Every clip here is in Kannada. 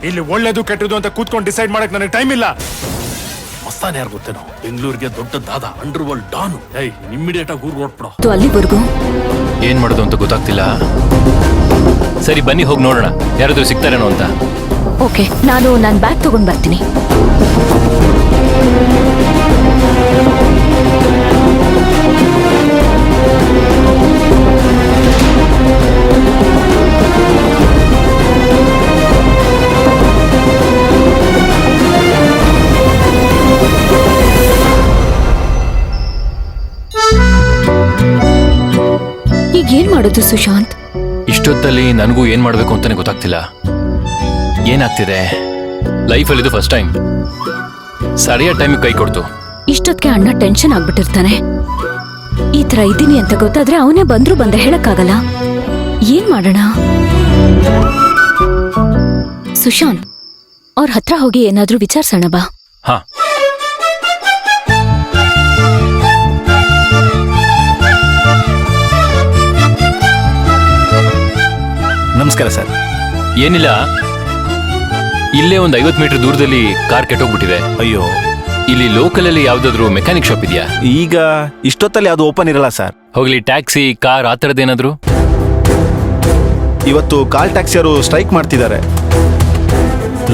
ಇಲ್ಲಿ ಒಳ್ಳೇದು ಕೆಟ್ಟದು ಅಂತ ಕೂತ್ಕೊಂಡು ಡಿಸೈಡ್ ಮಾಡಕ್ ನನಗೆ ಟೈಮ್ ಇಲ್ಲ. ಮಸ್ತಾನೆ ಯಾರು ಗೊತ್ತೇನೋ, ಬೆಂಗಳೂರಿಗೆ ದೊಡ್ಡ ದಾದ, ಅಂಡರ್ ವರ್ಲ್ಡ್ ಡಾನು. ಇಮ್ಮಿಡಿಯೇಟ್ ಆಗಿ ಊರ್ ಹೊರಟ್ಬಿಡೋ. ಅಲ್ಲಿವರೆಗೂ ಏನ್ ಮಾಡೋದು ಅಂತ ಗೊತ್ತಾಗ್ತಿಲ್ಲ. ಸರಿ ಬನ್ನಿ ಹೋಗಿ ನೋಡೋಣ ಯಾರಾದ್ರೂ ಸಿಗ್ತಾರೇನೋ ಅಂತ. ಓಕೆ, ನಾನು ನನ್ನ ಬ್ಯಾಗ್ ತಗೊಂಡ್ ಬರ್ತೀನಿ. ಈಗ ಏನ್ ಮಾಡೋದು ಸುಶಾಂತ್? ಇಷ್ಟೊತ್ತಲ್ಲಿ ನನಗೂ ಏನ್ ಮಾಡ್ಬೇಕು ಅಂತಾನೆ ಗೊತ್ತಾಗ್ತಿಲ್ಲ. ಏನಾಗ್ತಿದೆ ಲೈಫಲ್ಲಿ ಇದು ಫಸ್ಟ್ ಟೈಮ್. ಸರಿಯಾದ ಟೈಮಿಗೆ ಕೈ ಕೊಡ್ತು. ಇಷ್ಟೊತ್ತಿಗೆ ಅಣ್ಣ ಟೆನ್ಷನ್ ಆಗ್ಬಿಟ್ಟಿರ್ತಾನೆ. ಈ ತರ ಇದ್ದೀನಿ ಅಂತ ಗೊತ್ತಾದ್ರೆ ಅವನೇ ಬಂದ್ರು ಬಂದ ಹೇಳಕ್ಕಾಗಲ್ಲ. ಏನ್ ಮಾಡೋಣ? ಸುಶಾಂತ್, ಅವ್ರ ಹತ್ರ ಹೋಗಿ ಏನಾದ್ರೂ ವಿಚಾರಿಸೋಣ ಬಾ. ಹಾ, ನಮಸ್ಕಾರ ಸರ್. ಏನಿಲ್ಲ, ಇಲ್ಲೇ ಒಂದು 50 ಮೀಟರ್ ದೂರದಲ್ಲಿ ಕಾರ್ ಕೆಟ್ಟೋಗ್ಬಿಟ್ಟಿದೆ. ಅಯ್ಯೋ, ಇಲ್ಲಿ ಲೋಕಲ್ ಅಲ್ಲಿ ಯಾವ್ದಾದ್ರು ಮೆಕ್ಯಾನಿಕ್ ಶಾಪ್ ಇದೆಯಾ? ಈಗ ಇಷ್ಟೊತ್ತಲ್ಲಿ ಅದು ಓಪನ್ ಇರಲ್ಲ ಸರ್. ಹೋಗ್ಲಿ, ಟ್ಯಾಕ್ಸಿ, ಕಾರ್ ಆ ಥರದ್ದೇನಾದ್ರು? ಇವತ್ತು ಕಾಲ್ ಟ್ಯಾಕ್ಸಿಯವರು ಸ್ಟ್ರೈಕ್ ಮಾಡ್ತಿದ್ದಾರೆ.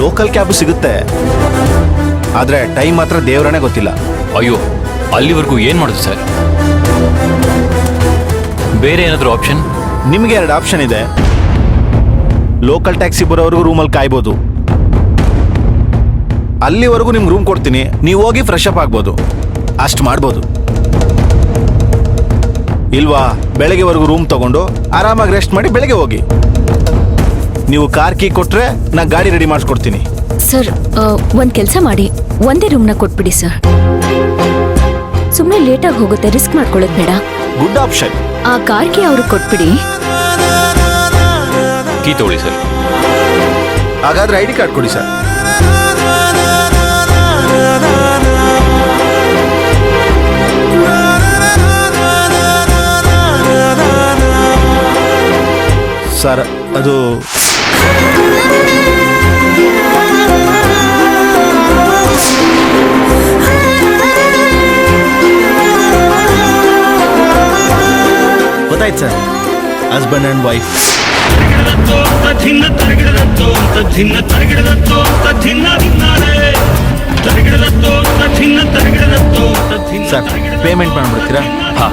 ಲೋಕಲ್ ಕ್ಯಾಬ್ ಸಿಗುತ್ತೆ, ಆದ್ರೆ ಟೈಮ್ ಮಾತ್ರ ದೇವರನೇ ಗೊತ್ತಿಲ್ಲ. ಅಯ್ಯೋ, ಅಲ್ಲಿವರೆಗೂ ಏನ್ ಮಾಡೋದು ಸರ್? ಬೇರೆ ಏನಾದ್ರು ಆಪ್ಷನ್? ನಿಮಗೆ 2 ಆಪ್ಷನ್ ಇದೆ. ಲೋಕಲ್ ಟ್ಯಾಕ್ಸಿ ಬರೋವರೆಗೂ ರೂಮಲ್ಲಿ ಕಾಯ್ಬೋದು. ಅಲ್ಲಿವರೆಗೂ ನಿಮ್ಗೆ ರೂಮ್ ಕೊಡ್ತೀನಿ, ನೀವು ಹೋಗಿ ಫ್ರೆಶ್ ಅಪ್ ಆಗ್ಬೋದು. ಅಷ್ಟು ಮಾಡ್ಬೋದು. ಇಲ್ವಾ, ಬೆಳಗ್ಗೆವರೆಗೂ ರೂಮ್ ತಗೊಂಡು ಆರಾಮಾಗಿ ರೆಸ್ಟ್ ಮಾಡಿ ಬೆಳಗ್ಗೆ ಹೋಗಿ. ನೀವು ಕಾರ್ ಕೀ ಕೊಟ್ರೆ ನಾ ಗಾಡಿ ರೆಡಿ ಮಾಡಿಸ್ಕೊಡ್ತೀನಿ. ಸರ್, ಒಂದ್ ಕೆಲ್ಸ ಮಾಡಿ, ಒಂದೇ ರೂಮ್ನ ಕೊಟ್ಬಿಡಿ ಸರ್. ಸುಮ್ಮನೆ ಲೇಟಾಗಿ ಹೋಗುತ್ತೆ, ರಿಸ್ಕ್ ಮಾಡ್ಕೊಳ್ಳೋದು ಬೇಡ. Good option. ಆ ಕಾರ್ಗೆ ಅವ್ರಿಗೆ ಕೊಟ್ಬಿಡಿ. ಕೀ ತಗೊಳ್ಳಿ ಸರ್. ಹಾಗಾದ್ರೆ ID ಕಾರ್ಡ್ ಕೊಡಿ ಸರ್. ಸರ್, ಅದು ಗೊತ್ತಾಯ್ತು sir. Husband and wife. Sir, payment ಮಾಡ್ಬಿಡ್ತೀರಾ? ಹಾ.